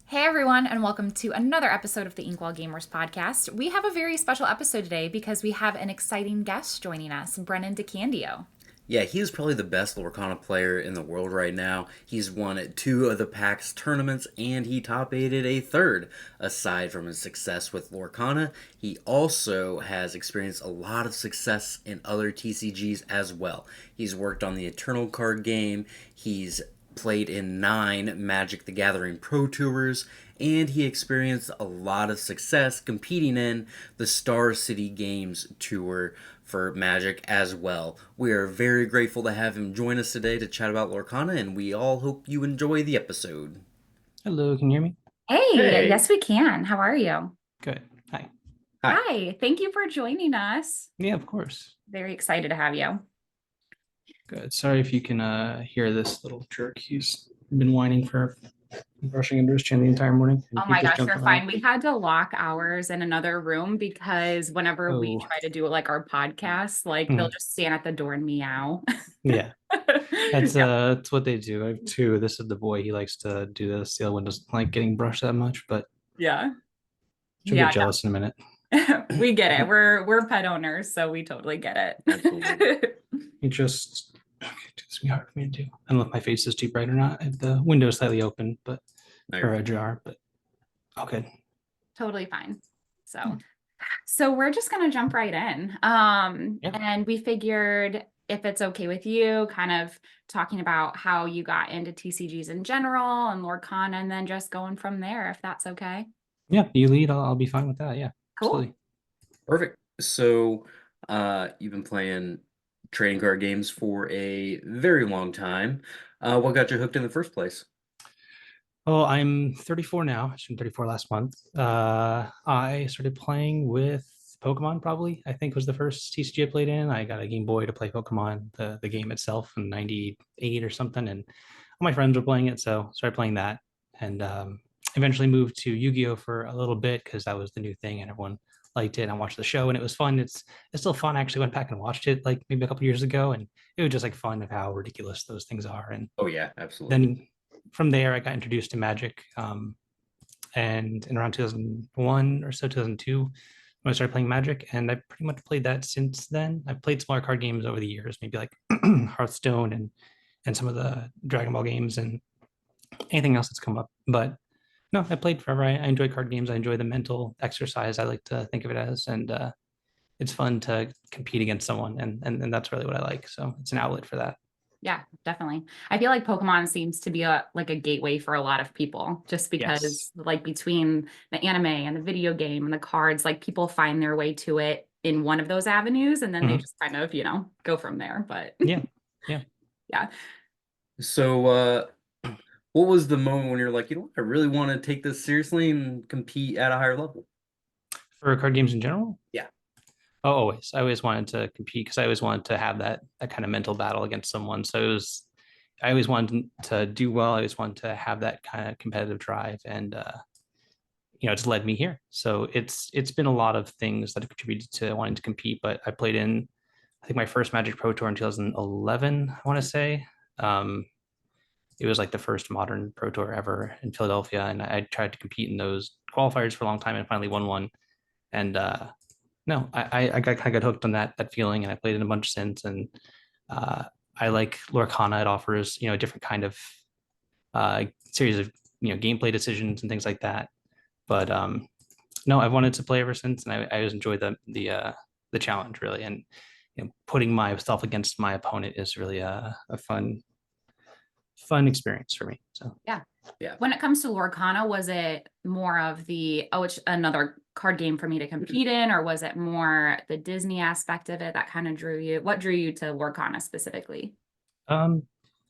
Hey everyone, and welcome to another episode of the Inkwell Gamers podcast. We have a very special episode today because we have an exciting guest joining us, Brennan DeCandio. Yeah, he is probably the best Lorcana player in the world right now. He's won two of the PAX tournaments and he top aided a third. Aside from his success with Lorcana, he also has experienced a lot of success in other TCGs as well. He's worked on the Eternal card game, he's played in 9 Magic the Gathering Pro Tours, and he experienced a lot of success competing in the Star City Games Tour for Magic as well. We are very grateful to have him join us today to chat about Lorcana, and we all hope you enjoy the episode. Hello, can you hear me? Hey, Hey. yes, we can. How are you? Good. Hi. Hi. Hi, thank you for joining us. Yeah, of course. Very excited to have you. Good. Sorry if you can hear this little jerk. He's been whining for brushing under his chin the entire morning. Oh He my just gosh, jumped you're around. fine. We had to lock ours in another room because whenever we Oh, try to do like our podcast, like they'll mhm. just stand at the door and meow. Yeah. That's Yeah. that's what they do. I have two. This is the boy. He likes to do this. The other one doesn't like getting brushed that much, but Yeah. she'll get Yeah, jealous in a minute. we get it. We're pet owners, so we totally get Absolutely. it. He just okay, it's gonna be hard for me to do. I don't know if my face is too bright or not. I have the window slightly open, but Now you're or fine. ajar, but okay. Totally fine. Hmm. So we're just gonna jump right in. Yeah. And we figured if it's okay with you, kind of talking about how you got into TCGs in general and Lorcana, and then just going from there, if that's okay. Yeah, you lead. I'll be fine with that. Yeah, Cool. absolutely. Perfect. So, you've been playing trading card games for a very long time. What got you hooked in the first place? Oh, I'm 34 now. I turned 34 last month. I started playing with Pokemon probably. I think was the first TCG I played in. I got a Game Boy to play Pokemon, the game itself in 98 or something. And all my friends were playing it, so started playing that. And eventually moved to Yu-Gi-Oh! For a little bit because that was the new thing and everyone liked it. And I watched the show and it was fun. It's still fun. I actually went back and watched it like maybe a couple years ago, and it was just like fun of how ridiculous those things are. And Oh, yeah, absolutely. then from there, I got introduced to Magic. And in around 2001 or so, 2002, when I started playing Magic, and I've pretty much played that since then. I've played smaller card games over the years, maybe like Hearthstone and some of the Dragon Ball games and anything else that's come up. But no, I played forever. I enjoy card games. I enjoy the mental exercise. I like to think of it as, and it's fun to compete against someone, and that's really what I like. So it's an outlet for that. Yeah, definitely. I feel like Pokemon seems to be a gateway for a lot of people just Yes. because like between the anime and the video game and the cards, like people find their way to it in one of those avenues and then they Mhm. just kind of, go from there. But Yeah. Yeah. yeah. So, what was the moment when you're like, you know what, I really want to take this seriously and compete at a higher level? For card games in general, Yeah. oh, always. I always wanted to compete because I always wanted to have that kind of mental battle against someone. So I always wanted to do well. I always wanted to have that kind of competitive drive, and it's led me here. So it's been a lot of things that have contributed to wanting to compete. But I played in, I think my first Magic Pro Tour in 2011. I want to say. Um, it was like the first modern pro tour ever in Philadelphia, and I tried to compete in those qualifiers for a long time and finally won one. And no, I got kind of got hooked on that feeling, and I played it a bunch since. And uh, I like Lorcana. It offers a different kind of series of gameplay decisions and things like that. But no, I've wanted to play ever since, and I always enjoyed the challenge really. And putting myself against my opponent is really a fun experience for me. So Yeah. Yeah. When it comes to Lorcana, was it more of it's another card game for me to compete in, or was it more the Disney aspect of it that kind of drew you? What drew you to Lorcana specifically? um,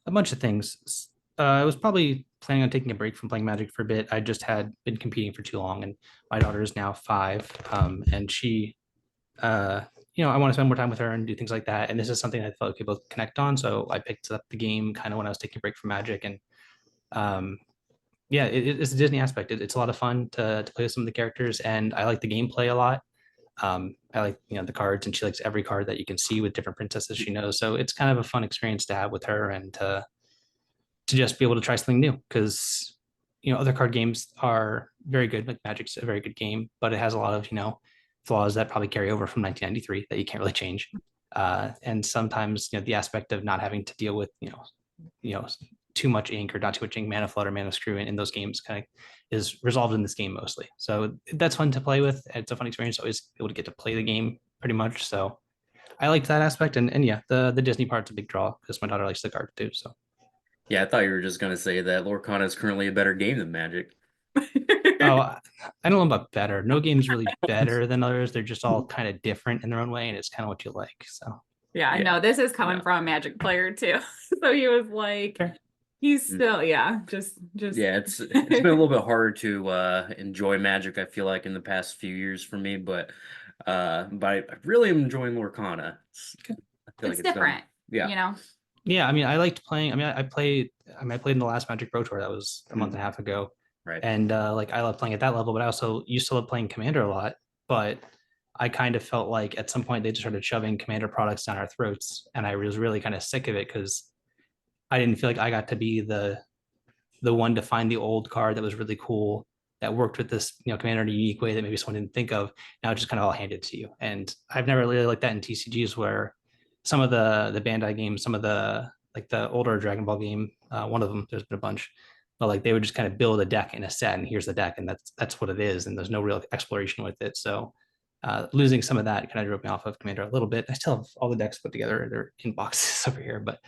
a bunch of things. I was probably planning on taking a break from playing Magic for a bit. I just had been competing for too long, and my daughter is now 5, and she, uh, I want to spend more time with her and do things like that. And this is something I felt like we both connect on. So I picked up the game kind of when I was taking a break from Magic, and um, yeah, it's the Disney aspect. It's a lot of fun to play with some of the characters, and I like the gameplay a lot. I like the cards, and she likes every card that you can see with different princesses she knows. So it's kind of a fun experience to have with her, and to just be able to try something new because other card games are very good. Like Magic's a very good game, but it has a lot of, flaws that probably carry over from 1993 that you can't really change. And sometimes, the aspect of not having to deal with, too much ink or not too much ink, mana flood or mana screw in those games kind of is resolved in this game mostly. So that's fun to play with. It's a fun experience, always able to get to play the game pretty much. So I liked that aspect. And yeah, the Disney part's a big draw because my daughter likes the card too. So Yeah, I thought you were just gonna say that Lorcana is currently a better game than Magic. oh, I don't know about better. No game's really better than others. They're just all kind of different in their own way, and it's kind of what you like. So Yeah, I Yeah. know this is coming No. from a Magic player too. So he was like, Fair. he's Mm. still, yeah, just Yeah, it's been a little bit harder to enjoy Magic, I feel like, in the past few years for me, but I really am enjoying Lorcana. I feel it's like it's done. different, Yeah. you know. yeah, I mean, I liked playing. I mean, I played in the last Magic Pro Tour that was a month and a half ago, Right. and like I love playing at that level. But I also used to love playing Commander a lot. But I kind of felt like at some point they just started shoving Commander products down our throats, and I was really kind of sick of it because I didn't feel like I got to be the one to find the old card that was really cool that worked with this commander in a unique way that maybe someone didn't think of. Now it's just kind of all handed to you, and I've never really liked that in TCGs where some of the Bandai games, some of the like the older Dragon Ball game, one of them, there's been a bunch, but like they would just kind of build a deck in a set and here's the deck and that's what it is, and there's no real exploration with it. So losing some of that kind of drove me off of Commander a little bit. I still have all the decks put together, they're in boxes over here, but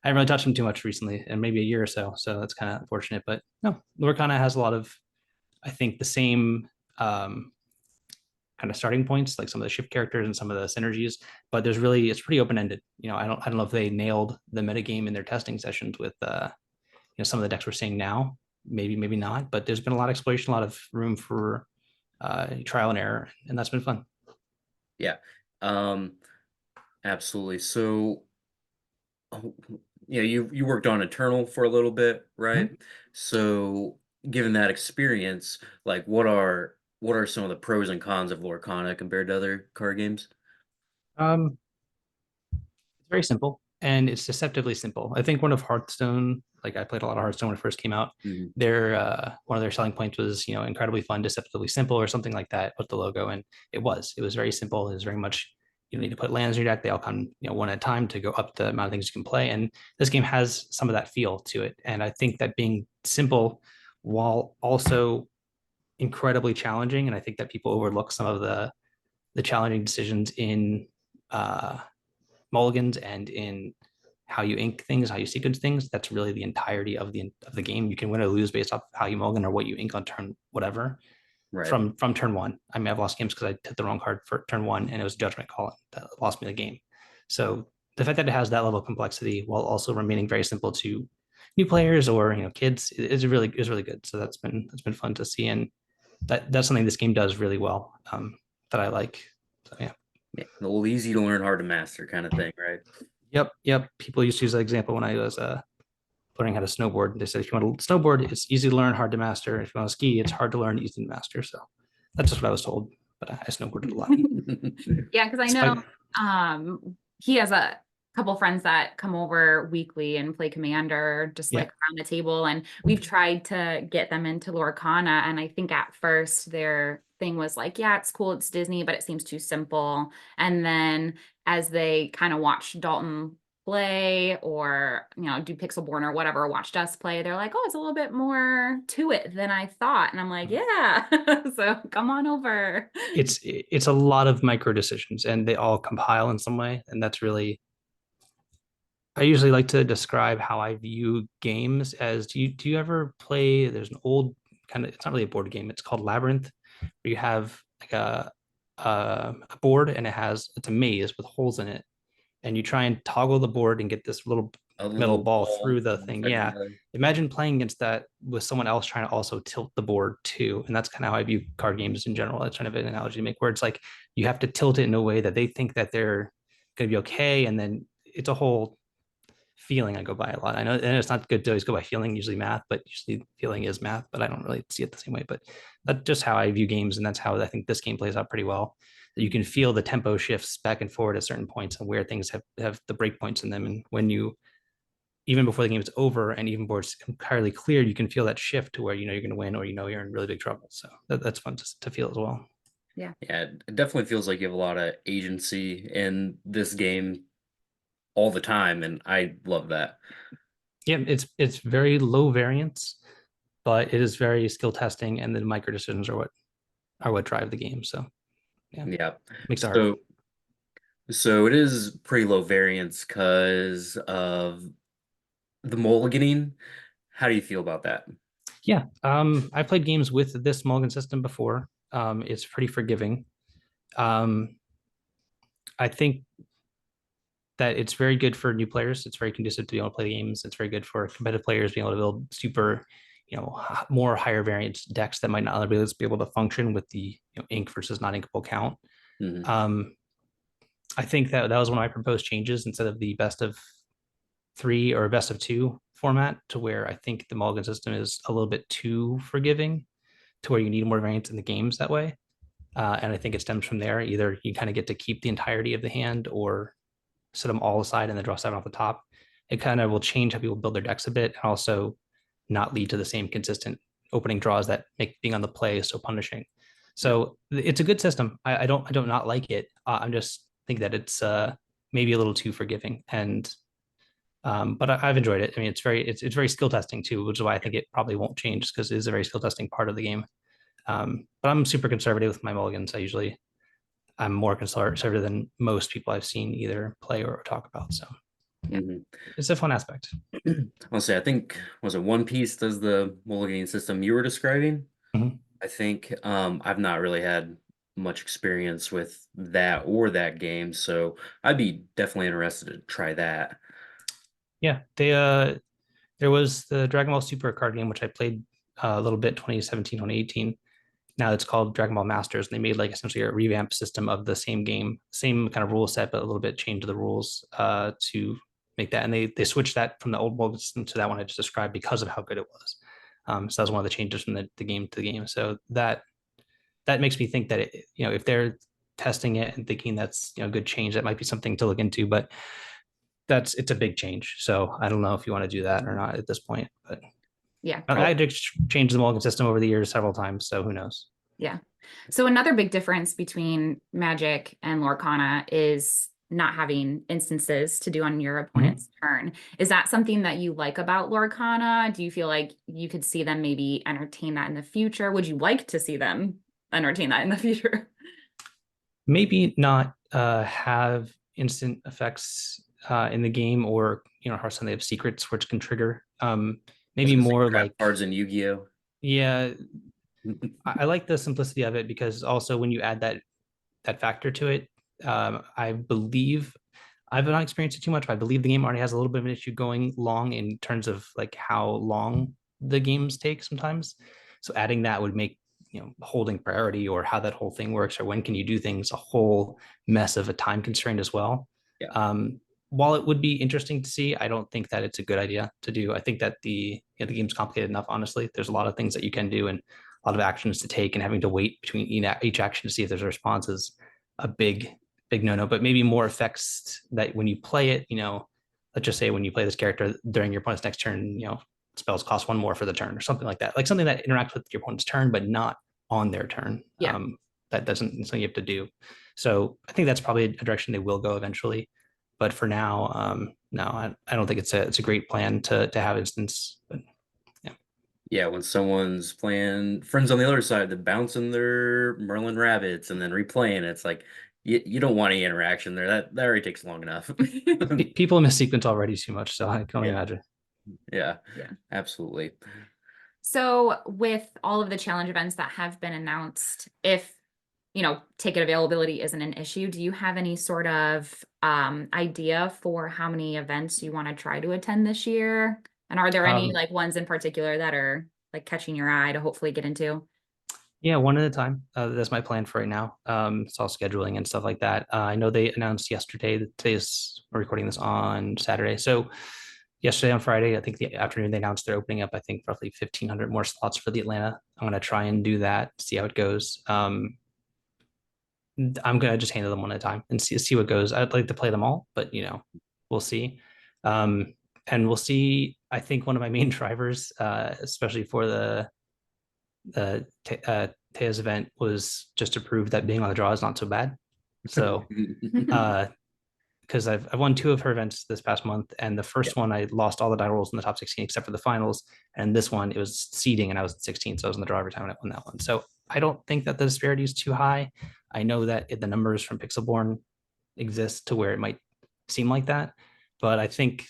I haven't really touched them too much recently, and maybe a year or so. So that's kind of unfortunate. But no, Lorcana has a lot of, I think, the same kind of starting points, like some of the shift characters and some of the synergies. But it's pretty open ended. I don't know if they nailed the metagame in their testing sessions with some of the decks we're seeing now. Maybe not. But there's been a lot of exploration, a lot of room for trial and error, and that's been fun. Yeah. Um, absolutely. So, oh, you worked on Eternal for a little bit, right? So, given that experience, like what are some of the pros and cons of Lorcana compared to other card games? Um, It's very simple and it's deceptively simple. I think one of Hearthstone, like I played a lot of Hearthstone when it first came out. Mhm. Their one of their selling points was incredibly fun, deceptively simple, or something like that with the logo, and it was very simple. It was very much you don't need to put lands in your deck. They all come one at a time to go up the amount of things you can play, and this game has some of that feel to it. And I think that being simple while also incredibly challenging, and I think that people overlook some of the challenging decisions in mulligans and in how you ink things, how you sequence things. That's really the entirety of the game. You can win or lose based off how you mulligan or what you ink on turn whatever Right. from turn one. I mean, I've lost games because I hit the wrong card for turn one and it was a judgment call that lost me the game. So the fact that it has that level of complexity while also remaining very simple to new players or kids is really good. So that's been fun to see, and that's something this game does really well, that I like. So yeah. Yeah. The old easy to learn, hard to master kind of thing, right? Yep. People used to use that example when I was learning how to snowboard. They said if you want to snowboard, it's easy to learn, hard to master. If you want to ski, it's hard to learn, easy to master. So that's just what I was told. But I snowboarded a lot. Yeah, because I know he has a couple friends that come over weekly and play Commander just Yeah. like around the table, and we've tried to get them into Lorcana, and I think at first their thing was like, yeah, it's cool, it's Disney, but it seems too simple. And then as they kind of watched Dalton play or do Pixelborn or whatever, watched us play, they're like, oh, it's a little bit more to it than I thought. And I'm like, yeah. So come on over. It's a lot of micro decisions and they all compile in some way. And that's really, I usually like to describe how I view games as, do you ever play, there's an old kind of, it's not really a board game, it's called Labyrinth, where you have like a board and it's a maze with holes in it, and you try and toggle the board and get this little A metal little ball ball through the from one thing. side to Yeah. the other. Imagine playing against that with someone else trying to also tilt the board too. And that's kind of how I view card games in general. That's kind of an analogy to make, where it's like you have to tilt it in a way that they think that they're going to be okay. And then it's a whole feeling I go by a lot. I know, and it's not good to always go by feeling, usually math, but usually feeling is math, but I don't really see it the same way. But that's just how I view games. And that's how I think this game plays out pretty well. You can feel the tempo shifts back and forward at certain points and where things have the break points in them. And when you even before the game's over and even before it's entirely clear, you can feel that shift to where you know you're going to win or you know you're in really big trouble. So that's fun to feel as well. Yeah. Yeah, it definitely feels like you have a lot of agency in this game all the time, and I love that. Yeah, it's very low variance, but it is very skill testing, and the micro decisions are what drive the game. So yeah, Yeah. makes it hard. So it is pretty low variance because of the mulliganing. How do you feel about that? Yeah, I played games with this mulligan system before. It's pretty forgiving. Um, I think that it's very good for new players. It's very conducive to be able to play games. It's very good for competitive players being able to build super, more higher variance decks that might not be able to function with the ink versus not inkable count. Hmm. Um, I think that was one of my proposed changes instead of the best of three or best of two format, to where I think the mulligan system is a little bit too forgiving, to where you need more variance in the games that way. And I think it stems from there. Either you kind of get to keep the entirety of the hand or set them all aside and then draw seven off the top. It kind of will change how people build their decks a bit, and also not lead to the same consistent opening draws that make being on the play so punishing. Yeah. So it's a good system. I don't not like it. I'm just think that it's maybe a little too forgiving, and but I've enjoyed it. I mean, it's very skill testing too, which is why I think it probably won't change, because it is a very skill testing part of the game. But I'm super conservative with my mulligans. I'm more conservative than most people I've seen either play or talk about. So yeah, Hmm. it's a fun aspect. I'll say, I think, was it One Piece does the mulliganing system you were describing? Mhm. I think I've not really had much experience with that or that game, so I'd be definitely interested to try that. Yeah, there was the Dragon Ball Super card game, which I played a little bit 2017, 2018. Now it's called Dragon Ball Masters, and they made like essentially a revamp system of the same game, same kind of rule set, but a little bit changed the rules to make that. And they switched that from the old world system to that one I just described because of how good it was. So that was one of the changes from the game to the game. So that makes me think that if they're testing it and thinking that's a good change, that might be something to look into. But it's a big change. So I don't know if you want to do that or not at this point. But Yeah. I just changed the Mulligan system over the years several times, so who knows? Yeah. So another big difference between Magic and Lorcana is not having instances to do on your opponent's turn. Is that something that you like about Lorcana? Do you feel like you could see them maybe entertain that in the future? Would you like to see them entertain that in the future? Maybe not have instant effects in the game, or Hearthstone they have secrets which can trigger. I was Maybe gonna say more trap like, cards in Yu-Gi-Oh! yeah, I like the simplicity of it, because also when you add that factor to it, I believe I've not experienced it too much, but I believe the game already has a little bit of an issue going long in terms of like how long the games take sometimes. So adding that would make holding priority, or how that whole thing works, or when can you do things, a whole mess of a time constraint as well. Yeah. While it would be interesting to see, I don't think that it's a good idea to do. I think that the game's complicated enough. Honestly, there's a lot of things that you can do and a lot of actions to take, and having to wait between each action to see if there's a response is a big no-no. But maybe more effects that when you play it, let's just say when you play this character during your opponent's next turn, spells cost one more for the turn or something like that. Like something that interacts with your opponent's turn, but not on their turn. Yeah. That doesn't something you have to do. So I think that's probably a direction they will go eventually. But for now, no, I don't think it's a great plan to have instance. But yeah. Yeah, when someone's playing Friends on the Other Side, they're bouncing their Merlin Rabbits and then replaying it. It's like you don't want any interaction there. That already takes long enough. People miss sequence already too much, so I can only Yeah, imagine. yeah, Yeah. absolutely. So with all of the challenge events that have been announced, if ticket availability isn't an issue, do you have any sort of idea for how many events you want to try to attend this year? And are there any like ones in particular that are like catching your eye to hopefully get into? Yeah, one at a time. That's my plan for right now. It's all scheduling and stuff like that. I know they announced yesterday that we're recording this on Saturday. So yesterday on Friday, I think the afternoon, they announced they're opening up, I think, roughly 1,500 more slots for the Atlanta. I'm going to try and do that, see how it goes. I'm going to just handle them one at a time and see what goes. I'd like to play them all, but we'll see. Um, and we'll see. I think one of my main drivers, especially for Tea's event, was just to prove that being on the draw is not so bad. So, because I've won two of her events this past month, and the Yeah. first one I lost all the die rolls in the top 16 except for the finals, and this one it was seeding and I was at 16, so I was in the draw every time and I won that one. So I don't think that the disparity is too high. I know that the numbers from Pixelborn exist to where it might seem like that, but I think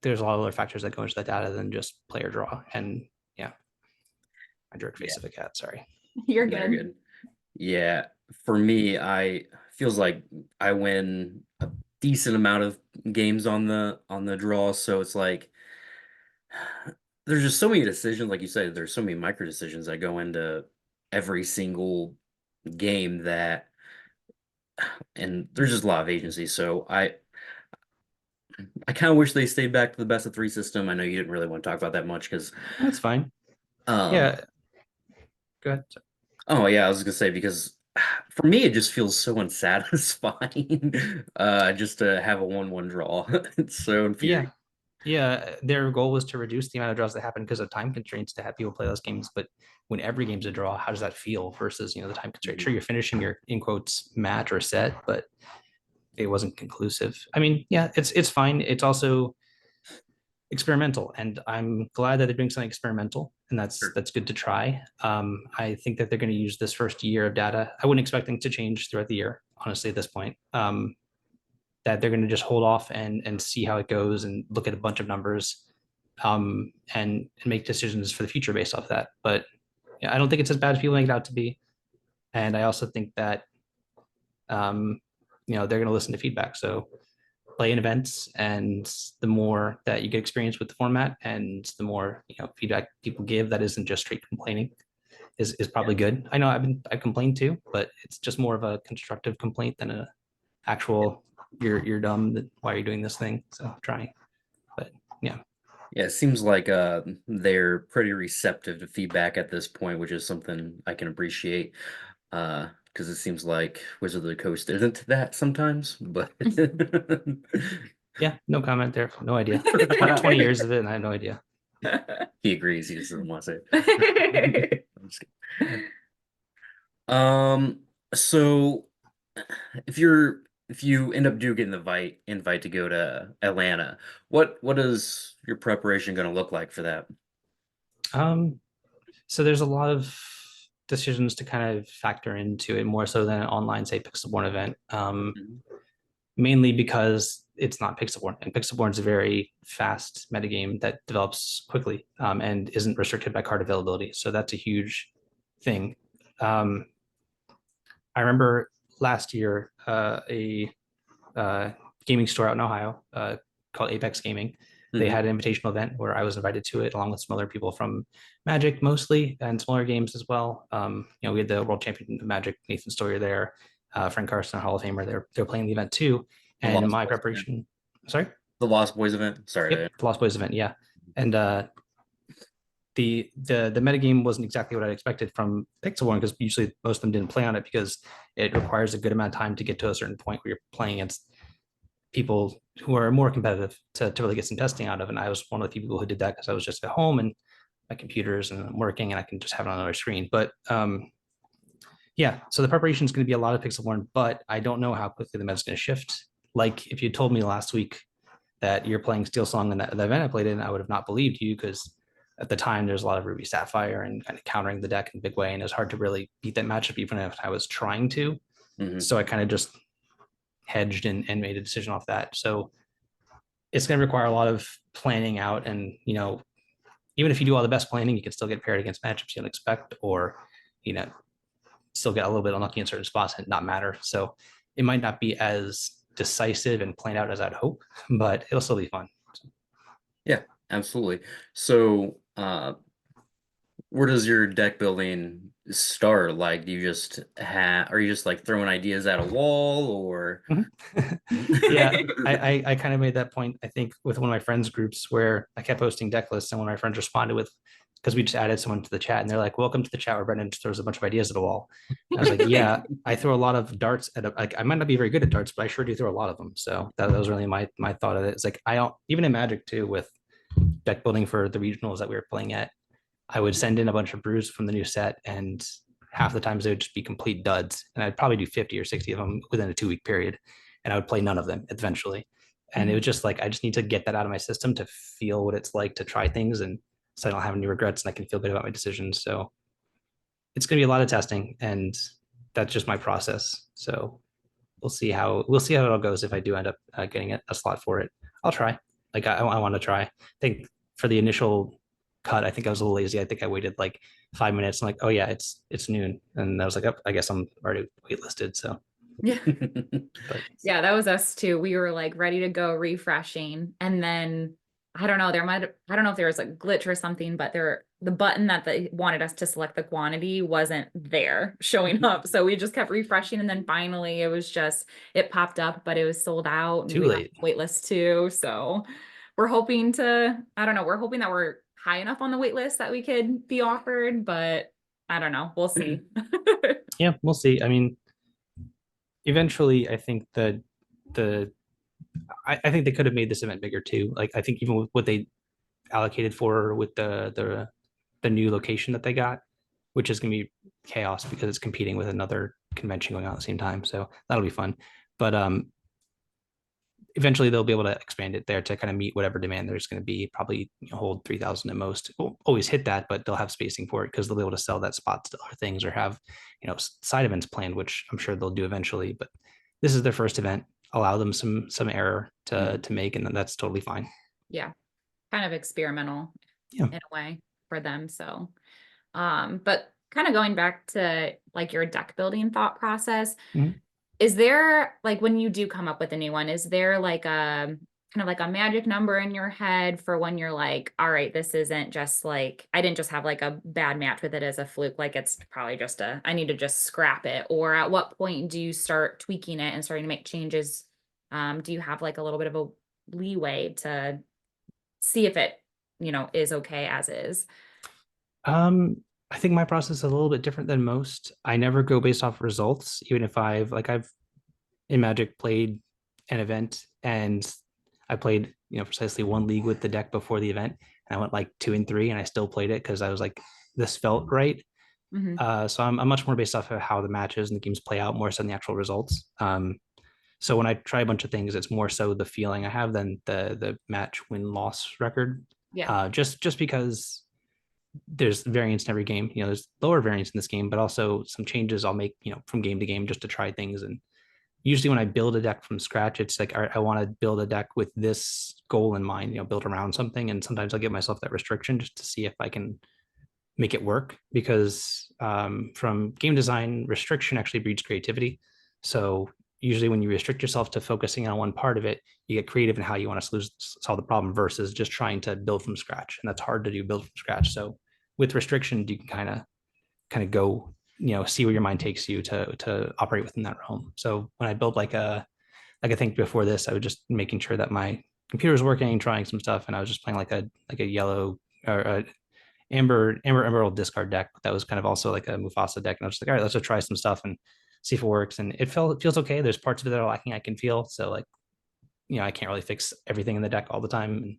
there's a lot of other factors that go into that data than just player draw. And yeah, I jerk face Yeah. of a cat. Sorry. You're No, you're good. good. Yeah, for me, I feels like I win a decent amount of games on the draw, so it's like there's just so many decisions, like you said, there's so many micro decisions that go into every single game that, and there's just a lot of agency. So I kind of wish they stayed back to the best of three system. I know you didn't really want to talk about that much because, That's fine. um, Yeah. Go ahead. oh yeah, I was gonna say because for me it just feels so unsatisfying, just to have a 1-1 draw. It's so infuriating. Yeah. Yeah, their goal was to reduce the amount of draws that happen because of time constraints to have people play less games. But when every game's a draw, how does that feel versus, the time constraint? Sure, you're finishing your in quotes match or set, but it wasn't conclusive. I mean, yeah, it's fine. It's also experimental, and I'm glad that they're doing something experimental, and that's Sure. that's good to try. I think that they're going to use this first year of data. I wouldn't expect things to change throughout the year, honestly, at this point. That they're going to just hold off and see how it goes and look at a bunch of numbers, and make decisions for the future based off that. But yeah, I don't think it's as bad as people make it out to be. And I also think that um, they're going to listen to feedback. So play in events, and the more that you get experience with the format, and the more feedback people give that isn't just straight complaining, is Yeah. probably good. I know I've complained too, but it's just more of a constructive complaint than a actual you're dumb, that why are you doing this thing. So trying, but yeah. Yeah, it seems like they're pretty receptive to feedback at this point, which is something I can appreciate. Because it seems like Wizard of the Coast isn't that sometimes, but Yeah, no comment there. No idea. 20 years of it, and I have no idea. he agrees. He just doesn't want to say it. I'm just kidding. Um, so if you end up do getting the invite to go to Atlanta, what is your preparation going to look like for that? Um, so there's a lot of decisions to kind of factor into it more so than an online, say, Pixelborn event. Mhm. Mainly because it's not Pixelborn, and Pixelborn is a very fast metagame that develops quickly, and isn't restricted by card availability. So that's a huge thing. Um, I remember last year, a uh, gaming store out in Ohio, called Apex Gaming. They Mhm. had an invitational event where I was invited to it along with some other people from Magic mostly, and smaller games as well. We had the world champion of Magic, Nathan Stoyer there, Frank Carson, Hall of Famer. They're playing the event too. The And Lost my Boys event. preparation, sorry, The Lost Boys event. Sorry yep, to. the Lost Boys event, yeah. And the metagame wasn't exactly what I expected from Pixel One, because usually most of them didn't play on it because it requires a good amount of time to get to a certain point where you're playing against people who are more competitive to really get some testing out of. And I was one of the people who did that because I was just at home and my computers and I'm working and I can just have it on another screen. But yeah, so the preparation is going to be a lot of Pixel One, but I don't know how quickly the meta's going to shift. Like if you told me last week that you're playing Steel Song in the event I played in, I would have not believed you, because at the time there's a lot of Ruby Sapphire and kind of countering the deck in a big way, and it was hard to really beat that matchup even if I was trying to. Mhm. So I kind of just hedged and made a decision off that. So it's going to require a lot of planning out, and even if you do all the best planning, you can still get paired against matchups you don't expect, or you know still get a little bit unlucky in certain spots and not matter. So it might not be as decisive and planned out as I'd hope, but it'll still be fun. Yeah, absolutely. So, where does your deck building start? Like, do you just are you just like throwing ideas at a wall or? Yeah, I kind of made that point, I think, with one of my friends groups where I kept posting deck lists, and one of my friends responded with, because we just added someone to the chat, and they're like, welcome to the chat where Brennan just throws a bunch of ideas at a wall. And I was like, yeah, I throw a lot of darts at like, I might not be very good at darts, but I sure do throw a lot of them. So that was really my thought of it. It's like I don't, even in Magic too, with deck building for the regionals that we were playing at, I would send in a bunch of brews from the new set, and half the times they would just be complete duds. And I'd probably do 50 or 60 of them within a 2 week period. And I would play none of them eventually. And it was just like, I just need to get that out of my system to feel what it's like to try things, and so I don't have any regrets and I can feel good about my decisions. So it's going to be a lot of testing, and that's just my process. So we'll see how it all goes. If I do end up getting a slot for it, I'll try. Like I want to try. I think for the initial cut, I think I was a little lazy. I think I waited like 5 minutes. I'm like, oh yeah, it's noon, and I was like, oh, I guess I'm already waitlisted. So Yeah. but Yeah, that was us too. We were like ready to go refreshing. And then I don't know, I don't know if there was a glitch or something, but the button that they wanted us to select the quantity wasn't there showing up. So we just kept refreshing. And then finally it popped up, but it was sold out and too we got late. wait list too. So we're hoping I don't know, we're hoping that we're high enough on the wait list that we could be offered, but I don't know. We'll see. Yeah, we'll see. I mean, eventually, I think the I think they could have made this event bigger too. Like I think even with what they allocated for with the new location that they got, which is going to be chaos because it's competing with another convention going on at the same time. So that'll be fun. But eventually they'll be able to expand it there to kind of meet whatever demand there's going to be. Probably hold 3,000 at most. Won't always hit that, but they'll have spacing for it because they'll be able to sell that spot to other things or have side events planned, which I'm sure they'll do eventually. But this is their first event. Allow them some error to make, and then that's totally fine. Yeah. Kind of experimental Yeah. in a way for them. So, but kind of going back to like your deck building thought process, Mhm. is there like when you do come up with a new one, is there like a kind of like a magic number in your head for when you're like, all right, this isn't just like, I didn't just have like a bad match with it as a fluke, like it's probably just I need to just scrap it? Or at what point do you start tweaking it and starting to make changes? Do you have like a little bit of a leeway to see if it, is okay as is? I think my process is a little bit different than most. I never go based off results, even if I've in Magic played an event and I played, precisely one league with the deck before the event. And I went like 2-3 and I still played it because I was like, this felt right. Mhm. So I'm much more based off of how the matches and the games play out more so than the actual results. So when I try a bunch of things, it's more so the feeling I have than the match win-loss record. Yeah. Just because there's variance in every game. There's lower variance in this game, but also some changes I'll make, from game to game just to try things. And usually when I build a deck from scratch, it's like I want to build a deck with this goal in mind, build around something. And sometimes I'll give myself that restriction just to see if I can make it work, because from game design, restriction actually breeds creativity. So usually when you restrict yourself to focusing on one part of it, you get creative in how you want to solve the problem versus just trying to build from scratch. And that's hard to do, build from scratch. So with restriction, you can kind of go, see where your mind takes you to operate within that realm. So when I build like I think before this, I was just making sure that my computer was working, trying some stuff, and I was just playing like a yellow or a emerald discard deck that was kind of also like a Mufasa deck. And I was just like, all right, let's just try some stuff and see if it works. And it feels okay. There's parts of it that are lacking I can feel. So like, I can't really fix everything in the deck all the time. And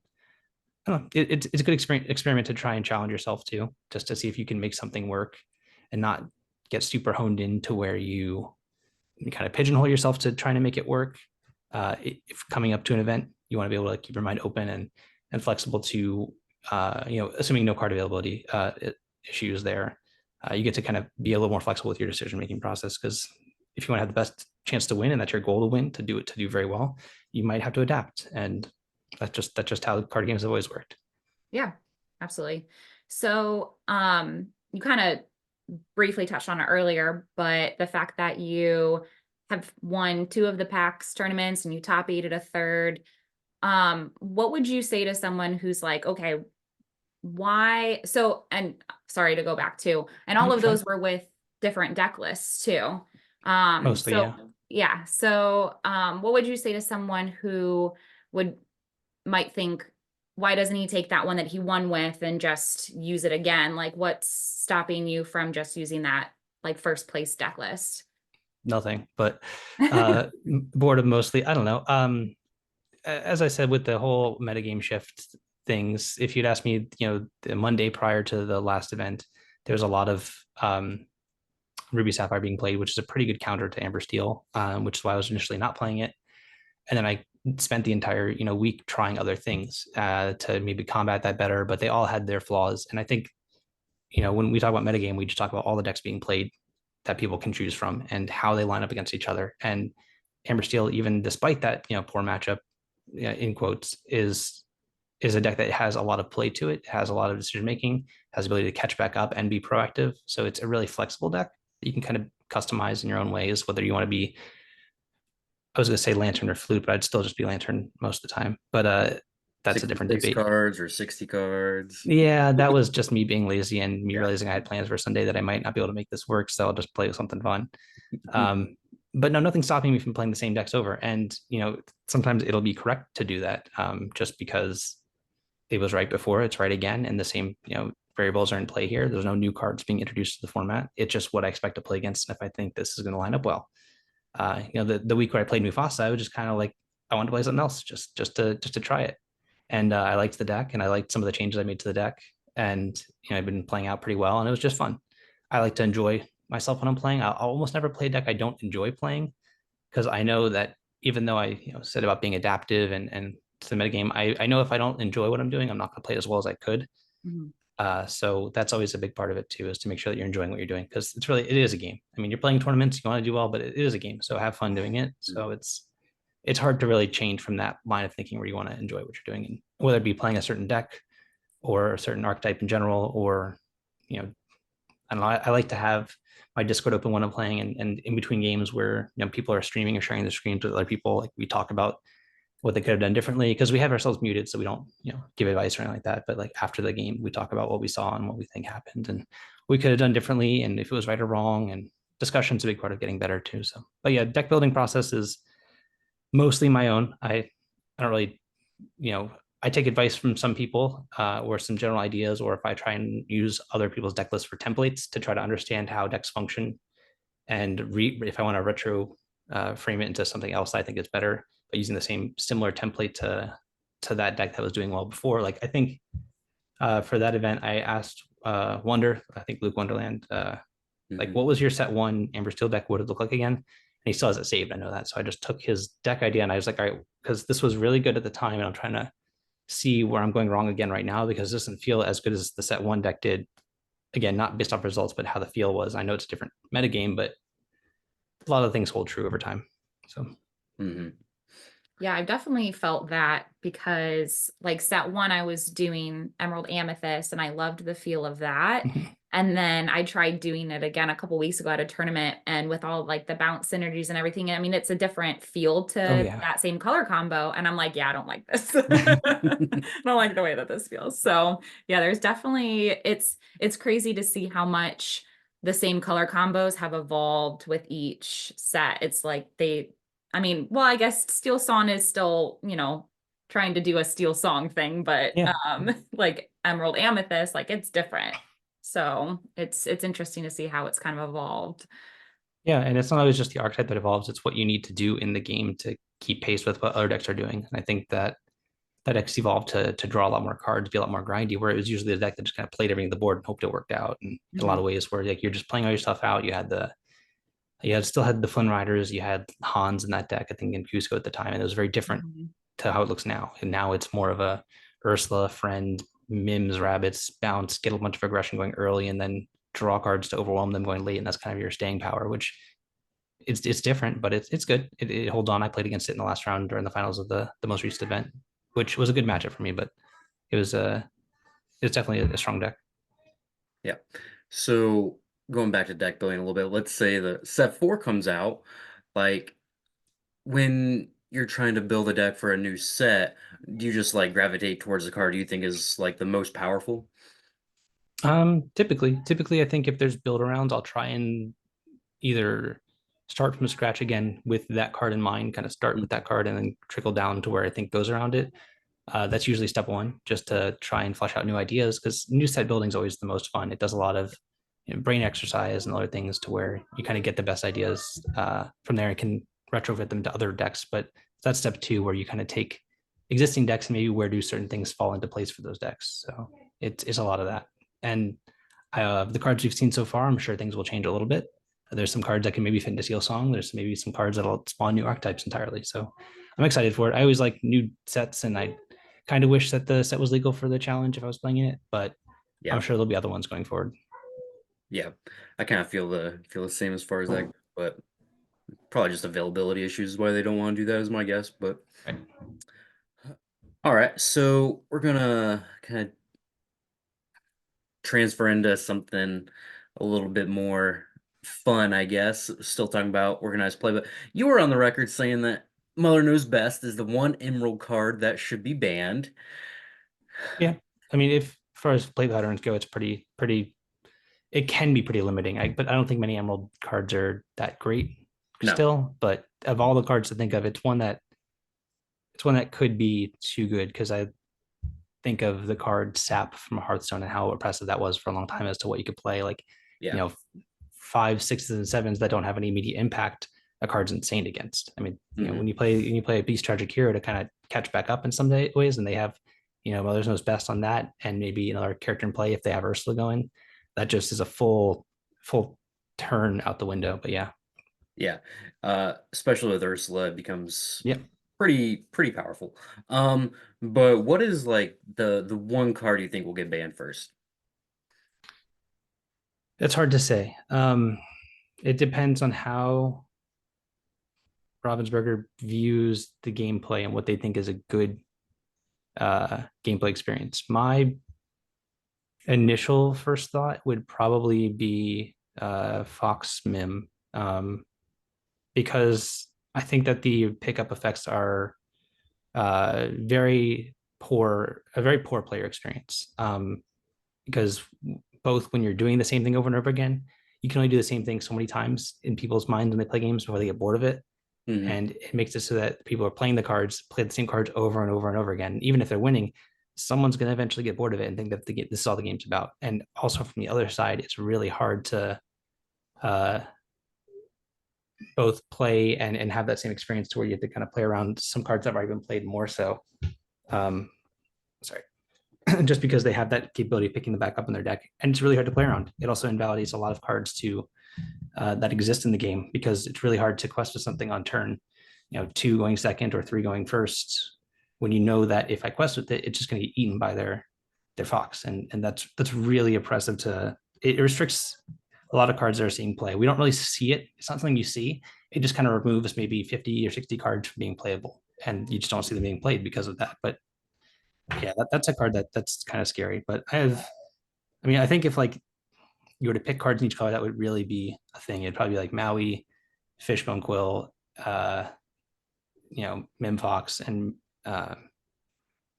I don't know, it's a good experiment to try and challenge yourself too, just to see if you can make something work and not get super honed into where you kind of pigeonhole yourself to trying to make it work. If coming up to an event, you want to be able to keep your mind open and flexible to, assuming no card availability issues there, you get to kind of be a little more flexible with your decision making process. Because if you want to have the best chance to win, and that's your goal to win, to do very well, you might have to adapt. And that's just how card games have always worked. Yeah, absolutely. So, you kind of briefly touched on it earlier, but the fact that you have won 2 of the PAX tournaments and you top 8 at a third, what would you say to someone who's like, okay, why? So, and sorry to go back too, and all No, of fine. those were with different deck lists too. Mostly, So yeah. yeah. So, what would you say to someone who might think, why doesn't he take that one that he won with and just use it again? Like, what's stopping you from just using that like first place deck list? Nothing, but bored of mostly. I don't know. As I said, with the whole metagame shift, things. If you'd asked me, the Monday prior to the last event, there was a lot of Ruby Sapphire being played, which is a pretty good counter to Amber Steel, which is why I was initially not playing it. And then I spent the entire week trying other things to maybe combat that better, but they all had their flaws. And I think when we talk about metagame, we just talk about all the decks being played that people can choose from and how they line up against each other. And Amber Steel, even despite that poor matchup, in quotes, is a deck that has a lot of play to it, has a lot of decision making, has the ability to catch back up and be proactive. So it's a really flexible deck that you can kind of customize in your own ways, whether you want to be, I was going to say Lantern or Flute, but I'd still just be Lantern most of the time. But that's a different 66 debate. cards or 60 cards. Yeah, that was just me being lazy and me realizing I had plans for Sunday that I might not be able to make this work. So I'll just play with something fun. But no, nothing's stopping me from playing the same decks over. And, sometimes it'll be correct to do that just because it was right before, it's right again. And the same, variables are in play here. There's no new cards being introduced to the format. It's just what I expect to play against. And if I think this is going to line up well, the week where I played Mufasa, I was just kind of like, I wanted to play something else just to try it. And I liked the deck and I liked some of the changes I made to the deck. And, I've been playing out pretty well and it was just fun. I like to enjoy myself when I'm playing. I'll almost never play a deck I don't enjoy playing because I know that even though I said about being adaptive and to the metagame, I know if I don't enjoy what I'm doing, I'm not going to play it as well as I could. So that's always a big part of it too, is to make sure that you're enjoying what you're doing because it is a game. I mean, you're playing tournaments, you want to do well, but it is a game. So have fun doing it. So it's hard to really change from that line of thinking where you want to enjoy what you're doing, and whether it be playing a certain deck or a certain archetype in general, or I don't know. I like to have my Discord open when I'm playing, and in between games where people are streaming or sharing the screens with other people, like we talk about what they could have done differently because we have ourselves muted, so we don't give advice or anything like that. But like after the game, we talk about what we saw and what we think happened, and we could have done differently, and if it was right or wrong. And discussion's a big part of getting better too. So, but yeah, deck building process is mostly my own. I don't really, I take advice from some people or some general ideas, or if I try and use other people's deck lists for templates to try to understand how decks function, and if I want to retro frame it into something else I think is better, but using the same similar template to that deck that was doing well before. Like I think for that event, I asked Wonder, I think Luke Wonderland, like what was your set one Amber Steel deck would it look like again? And he still has it saved. I know that. So I just took his deck idea and I was like, all right, because this was really good at the time, and I'm trying to see where I'm going wrong again right now because it doesn't feel as good as the set one deck did. Again, not based off results, but how the feel was. I know it's a different metagame, but a lot of things hold true over time. So yeah, I've definitely felt that because like set one, I was doing Emerald Amethyst and I loved the feel of that. And then I tried doing it again a couple weeks ago at a tournament, and with all like the bounce synergies and everything. I mean, it's a different feel to that same color combo. And I'm like, yeah, I don't like this. I don't like the way that this feels. So yeah, there's definitely, it's crazy to see how much the same color combos have evolved with each set. It's like I guess Steel Song is still, trying to do a Steel Song thing, but like Emerald Amethyst, like it's different. So it's interesting to see how it's kind of evolved. Yeah, and it's not always just the archetype that evolves, it's what you need to do in the game to keep pace with what other decks are doing. And I think that deck's evolved to draw a lot more cards, be a lot more grindy, where it was usually the deck that just kind of played everything on the board and hoped it worked out. And in a lot of ways where like you're just playing all your stuff out. You still had the Flynn Riders, you had Hans in that deck, I think in Cusco at the time, and it was very different to how it looks now. And now it's more of a Ursula, Friend, Mims, Rabbits, bounce, get a bunch of aggression going early, and then draw cards to overwhelm them going late, and that's kind of your staying power, which it's different, but it's good. It holds on. I played against it in the last round during the finals of the most recent event, which was a good matchup for me, but it's definitely a strong deck. Yeah. So going back to deck building a little bit, let's say the set 4 comes out, like when you're trying to build a deck for a new set, do you just like gravitate towards the card you think is like the most powerful? Typically I think if there's build arounds, I'll try and either start from scratch again with that card in mind, kind of start with that card and then trickle down to where I think goes around it. That's usually step one, just to try and flesh out new ideas, because new set building is always the most fun. It does a lot of brain exercise and other things to where you kind of get the best ideas from there and can retrofit them to other decks. But that's step two, where you kind of take existing decks and maybe where do certain things fall into place for those decks. So it's a lot of that. And the cards we've seen so far, I'm sure things will change a little bit. There's some cards that can maybe fit into Seal Song. There's maybe some cards that'll spawn new archetypes entirely. So I'm excited for it. I always like new sets, and I kind of wish that the set was legal for the challenge if I was playing it, but Yeah, I'm sure there'll be other ones going forward. yeah. I kind of feel the same as far as that, but probably just availability issues is why they don't want to do that, is my guess. But Right. all right, so we're gonna kind of transfer into something a little bit more fun, I guess. Still talking about organized play, but you were on the record saying that Mother Knows Best is the one Emerald card that should be banned. Yeah. I mean, if as far as play patterns go, it's pretty. It can be pretty limiting. But I don't think many Emerald cards are that great No. still. But of all the cards to think of, it's one that could be too good because I think of the card Sap from Hearthstone and how oppressive that was for a long time as to what you could play. Like, Yeah. you know, five, sixes, and sevens that don't have any immediate impact, a card's insane against. I mean, Mhm. when you play a Beast Tragic Hero to kind of catch back up in some ways, and they have, Mother's Knows Best on that, and maybe another character in play if they have Ursula going, that just is a full turn out the window. But yeah, Yeah. Especially with Ursula, it becomes yeah, pretty powerful. But what is like the one card you think will get banned first? it's hard to say. It depends on how Ravensburger views the gameplay and what they think is a good gameplay experience. My initial first thought would probably be Fox Mim, because I think that the pickup effects are a very poor player experience. Because both when you're doing the same thing over and over again, you can only do the same thing so many times in people's minds when they play games before they get bored of it. Hmm. And it makes it so that people are playing the cards, play the same cards over and over and over again. Even if they're winning, someone's going to eventually get bored of it and think that this is all the game's about. And also from the other side, it's really hard to uh, both play and have that same experience to where you have to kind of play around some cards that have already been played more so. Um, sorry, just because they have that capability of picking them back up in their deck, and it's really hard to play around. It also invalidates a lot of cards to that exist in the game because it's really hard to quest with something on turn, two going second or three going first, when you know that if I quest with it, it's just going to get eaten by their fox, and that's really oppressive. It restricts a lot of cards that are seeing play. We don't really see it. It's not something you see. It just kind of removes maybe 50 or 60 cards from being playable, and you just don't see them being played because of that. But yeah, that's a card that's kind of scary. But I mean, I think if like you were to pick cards in each color, that would really be a thing. It'd probably be like Maui, Fishbone Quill, uh, Mim Fox, and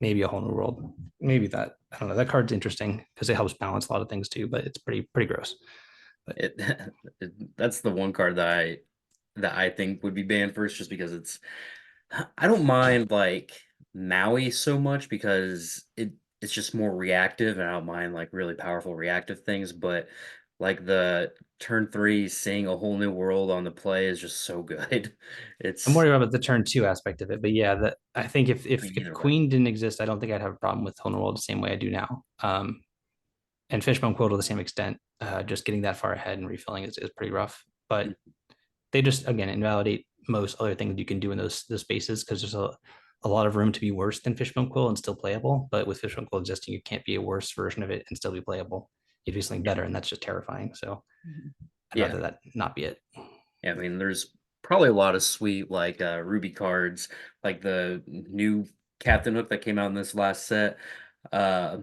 maybe a whole new world. Maybe that, I don't know. That card's interesting because it helps balance a lot of things too, but it's pretty gross. But It, that's the one card that I think would be banned first, just because I don't mind like Maui so much because it's just more reactive, and I don't mind like really powerful reactive things, but like the turn three seeing a whole new world on the play is just so good. I'm It's worried about the turn two aspect of it. But yeah, that I think I mean, if either way. Queen didn't exist, I don't think I'd have a problem with Whole New World the same way I do now. And Fishbone Quill to the same extent. Just getting that far ahead and refilling is pretty rough. But they just again invalidate most other things you can do in those spaces because there's a lot of room to be worse than Fishbone Quill and still playable. But with Fishbone Quill existing, you can't be a worse version of it and still be playable. You do something better, and that's just terrifying. So I'd Yeah. rather that not be it. Yeah, I mean, there's probably a lot of sweet like Ruby cards, like the new Captain Hook that came out in this last set. Uh,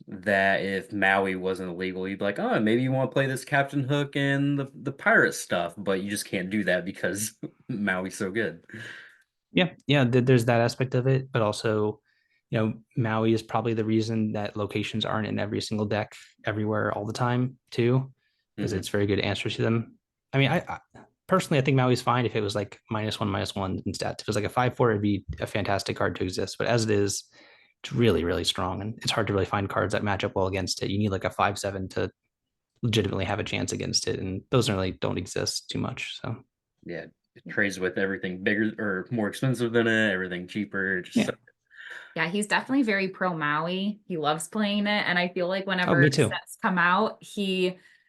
that if Maui wasn't illegal, you'd be like, oh, maybe you want to play this Captain Hook and the pirate stuff, but you just can't do that because Maui's so good. Yeah, there's that aspect of it, but also, Maui is probably the reason that locations aren't in every single deck everywhere all the time too, because Hmm. it's very good answers to them. I mean, I personally I think Maui's fine if it was like -1/-1 in stats. If it was like a 5/4, it'd be a fantastic card to exist. But as it is, it's really strong, and it's hard to really find cards that match up well against it. You need like a 5/7 to legitimately have a chance against it, and those really don't exist too much. So Yeah, it trades with everything bigger or more expensive than it, everything cheaper. Just yeah, so. Yeah, he's definitely very pro Maui. He loves playing it. And I feel like Oh, me whenever too. sets come out,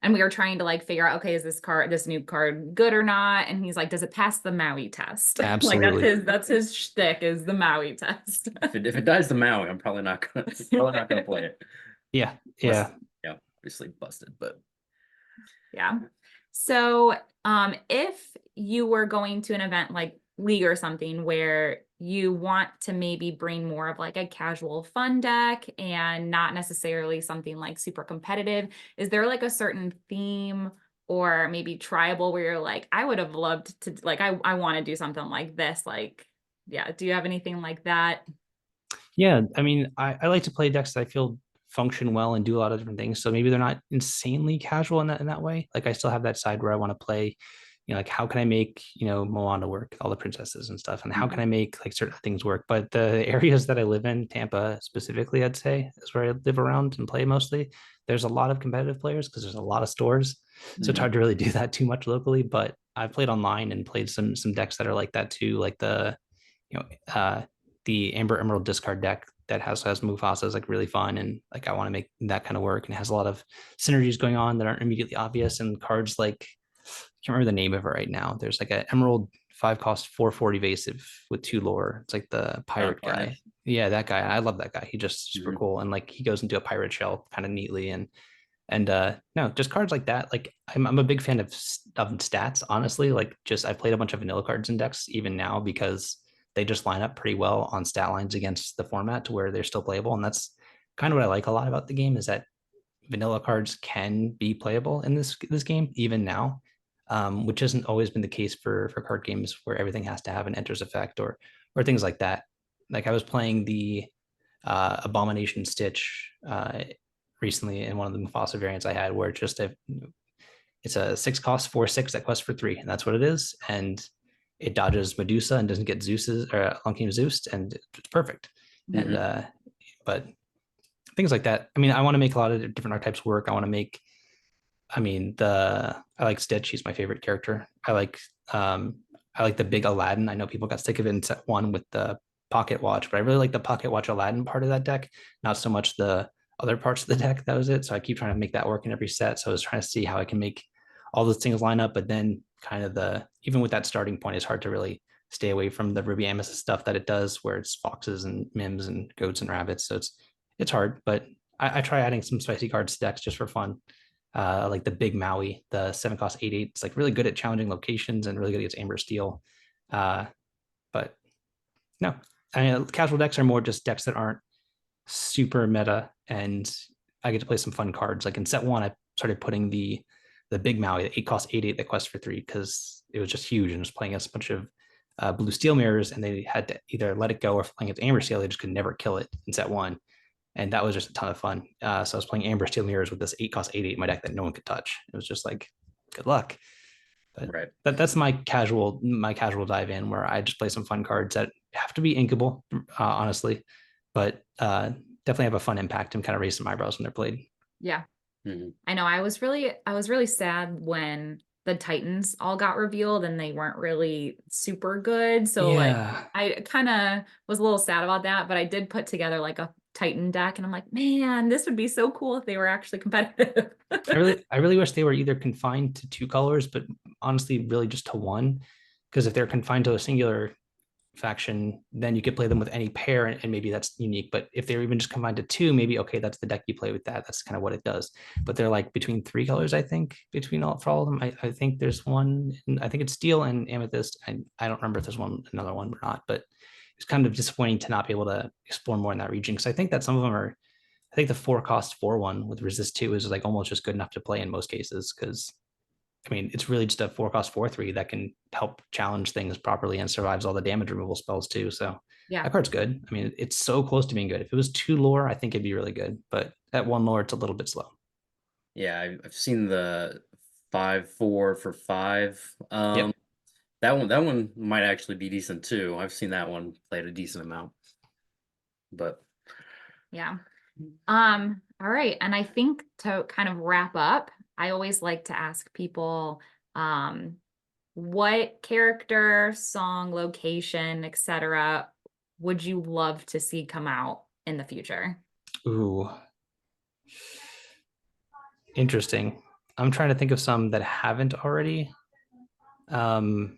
and we were trying to like figure out, okay, is this new card good or not? And he's like, does it pass the Maui test? Like Absolutely. that's his shtick is the Maui test. If it dies to Maui, I'm probably not gonna play it. Yeah. Unless, Yeah. yeah, obviously busted, but Yeah. So, if you were going to an event like League or something where you want to maybe bring more of like a casual fun deck and not necessarily something like super competitive, is there like a certain theme or maybe tribal where you're like, I would have loved to like I want to do something like this? Like, yeah, do you have anything like that? Yeah, I mean, I like to play decks that I feel function well and do a lot of different things. So maybe they're not insanely casual in that way. Like I still have that side where I want to play, like how can I make, Moana work, all the princesses and stuff, and how can I make like certain things work. But the areas that I live in, Tampa specifically, I'd say is where I live around and play mostly. There's a lot of competitive players because there's a lot of stores. So it's Mhm. hard to really do that too much locally. But I've played online and played some decks that are like that too, like you know, the Amber Emerald discard deck that has Mufasa is like really fun, and like I want to make that kind of work, and it has a lot of synergies going on that aren't immediately obvious, and cards like I can't remember the name of it right now. There's like an Emerald 5 cost 440 evasive with 2 lore. It's like the pirate guy. Kenneth. Yeah, that guy. I love that guy. He just super Mhm. cool, and like he goes into a pirate shell kind of neatly, and no, just cards like that. Like I'm a big fan of stats, honestly. Like just I've played a bunch of vanilla cards in decks even now because they just line up pretty well on stat lines against the format to where they're still playable. And that's kind of what I like a lot about the game is that vanilla cards can be playable in this game even now, which hasn't always been the case for card games where everything has to have an enters effect or things like that. Like I was playing the Abomination Stitch recently in one of the Mufasa variants I had, where it's a 6 cost 4/6 that quests for 3, and that's what it is. And it dodges Medusa and doesn't get Zeus's or Lunking Zeus, and it's perfect. And Mhm. but things like that. I mean, I want to make a lot of different archetypes work. I want to make. I mean, I like Stitch. He's my favorite character. Um I like the big Aladdin. I know people got sick of it in set one with the pocket watch, but I really like the pocket watch Aladdin part of that deck, not so much the other parts of the deck. That was it. So I keep trying to make that work in every set. So I was trying to see how I can make all those things line up, but then kind of even with that starting point, it's hard to really stay away from the Ruby Amethyst stuff that it does, where it's foxes and mims and goats and rabbits. So it's hard, but I try adding some spicy cards to decks just for fun. Like the big Maui, the 7 cost 8/8. It's like really good at challenging locations and really good against Amber Steel. Uh, but no, I mean, casual decks are more just decks that aren't super meta, and I get to play some fun cards. Like in set one, I started putting the big Maui, the 8 cost 8/8 that quests for 3 because it was just huge and was playing against a bunch of blue steel mirrors, and they had to either let it go or playing against Amber Steel. They just could never kill it in set one, and that was just a ton of fun. So I was playing Amber Steel Mirrors with this 8 cost 8/8 in my deck that no one could touch. It was just like, good luck. But Right. that's my casual dive in where I just play some fun cards that have to be inkable, honestly, but definitely have a fun impact and kind of raise some eyebrows when they're played. Yeah. Mhm. I know I was really sad when the Titans all got revealed and they weren't really super good. So like Yeah, I kind of was a little sad about that, but I did put together like a Titan deck and I'm like, man, this would be so cool if they were actually competitive. I really wish they were either confined to 2 colors, but honestly, really just to one. Because if they're confined to a singular faction, then you could play them with any pair, and maybe that's unique. But if they're even just combined to 2, maybe okay, that's the deck you play with that. That's kind of what it does. But they're like between 3 colors, I think, between all for all of them. I think there's one, I think it's steel and amethyst. I don't remember if there's another one or not, but it's kind of disappointing to not be able to explore more in that region because I think that some of them are. I think the 4 cost 4/1 with resist 2 is like almost just good enough to play in most cases because I mean, it's really just a 4 cost 4/3 that can help challenge things properly and survives all the damage removal spells too. So Yeah. that card's good. I mean, it's so close to being good. If it was 2 lore, I think it'd be really good. But at 1 lore, it's a little bit slow. Yeah, I've seen the 5/4 for 5. Yep. That one might actually be decent too. I've seen that one played a decent amount, but Yeah. All right. And I think to kind of wrap up, I always like to ask people, what character, song, location, etc., would you love to see come out in the future? Ooh, interesting. I'm trying to think of some that haven't already. Um,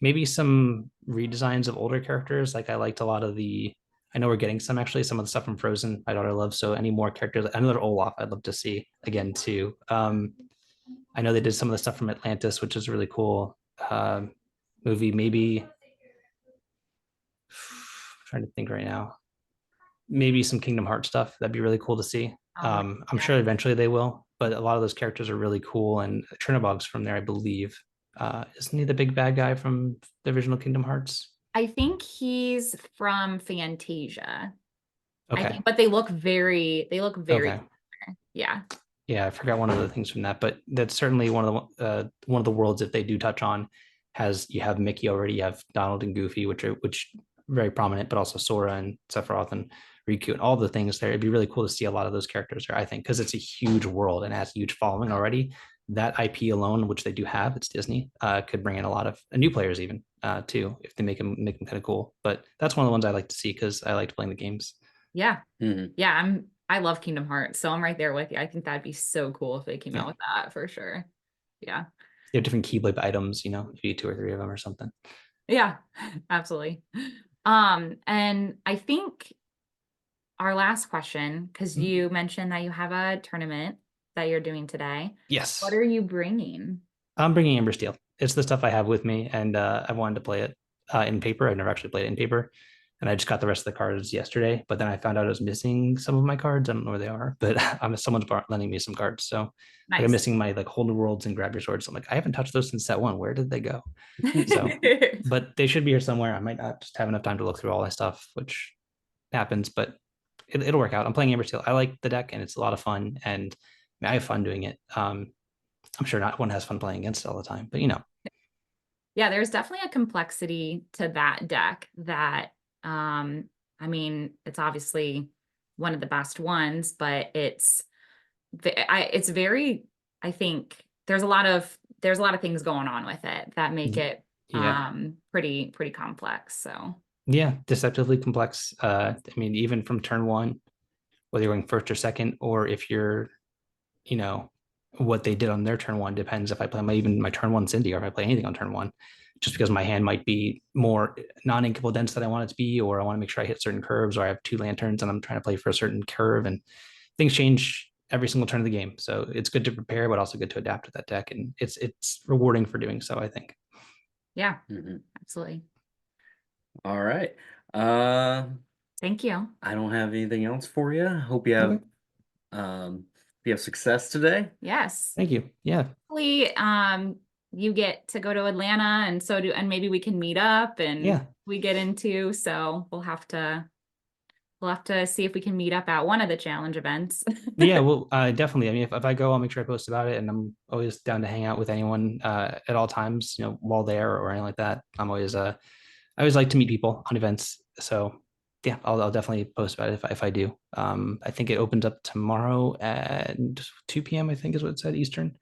maybe some redesigns of older characters. Like I liked a lot of the. I know we're getting some actually. Some of the stuff from Frozen, my daughter loves. So any more characters, another Olaf, I'd love to see again too. I know they did some of the stuff from Atlantis, which is really cool. Movie. Maybe I'm trying to think right now. Maybe some Kingdom Hearts stuff. That'd be really cool to see. Oh, I'm yeah. sure eventually they will, but a lot of those characters are really cool. And Chernobog's from there, I believe. Isn't he the big bad guy from the original Kingdom Hearts? I think he's from Fantasia. I Okay. think, but they look very Okay. similar. Yeah. Yeah, I forgot one of the things from that, but that's certainly one of the worlds if they do touch on has you have Mickey already, you have Donald and Goofy, which very prominent, but also Sora and Sephiroth and Riku and all the things there. It'd be really cool to see a lot of those characters there, I think, because it's a huge world and has a huge following already. That IP alone, which they do have, it's Disney, could bring in a lot of new players even too, if they make them kind of cool. But that's one of the ones I like to see because I liked playing the games. Yeah. Mhm. Yeah. I love Kingdom Hearts, so I'm right there with you. I think that'd be so cool if they came out Yeah. with that for sure. Yeah. They have different Keyblade items, maybe two or three of them or something. Yeah, absolutely. And I think our last question, because Mhm. you mentioned that you have a tournament that you're doing today. What Yes. are you bringing? I'm bringing Amber Steel. It's the stuff I have with me, and I wanted to play it in paper. I've never actually played it in paper, and I just got the rest of the cards yesterday. But then I found out I was missing some of my cards. I don't know where they are, but someone's lending me some cards. So like I'm Nice. missing my like Hold the Worlds and Grab Your Swords. I'm like I haven't touched those since set one. Where did they go? So, but they should be here somewhere. I might not just have enough time to look through all my stuff, which happens, but it'll work out. I'm playing Amber Steel. I like the deck, and it's a lot of fun, and I have fun doing it. I'm sure not one has fun playing against it all the time, but Yeah, there's definitely a complexity to that deck that I mean, it's obviously one of the best ones, but it's very, I think there's a lot of things going on with it that make it yeah, pretty complex. So yeah, deceptively complex. I mean, even from turn one, whether you're going first or second, or if you're, you know, what they did on their turn one depends if I play even my turn one Cindy or if I play anything on turn one, just because my hand might be more non-inkable dense than I want it to be, or I want to make sure I hit certain curves, or I have two lanterns and I'm trying to play for a certain curve, and things change every single turn of the game. So it's good to prepare, but also good to adapt to that deck, and it's rewarding for doing so, I think. yeah, Mhm. absolutely. All right. Uh, Thank you. I don't have anything else for you. Hope you have Okay. um you have success today. Yes. Thank you. Yeah. Hopefully, you get to go to Atlanta and and maybe we can meet up and Yeah. we get into, so we'll have to see if we can meet up at one of the challenge events. Yeah, well, definitely. I mean, if I go, I'll make sure I post about it, and I'm always down to hang out with anyone at all times, while there or anything like that. I always like to meet people on events, so yeah, I'll definitely post about it if I do. I think it opens up tomorrow at 2 p.m. I think is what it said Eastern.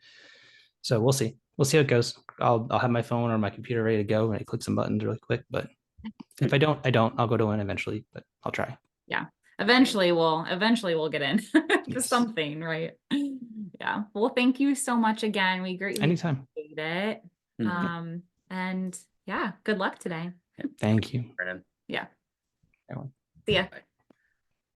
So we'll see. We'll see how it goes. I'll have my phone or my computer ready to go and I click some buttons really quick. But if I don't, I don't. I'll go to one eventually, but I'll try. Yeah. Eventually we'll get in to Yes. something, right? Yeah. Well, thank you so much again. We greatly Anytime. appreciate it. Mhm. Yeah. And yeah, good luck today. Thank you. Brennan. Yeah. Everyone. See ya. Bye.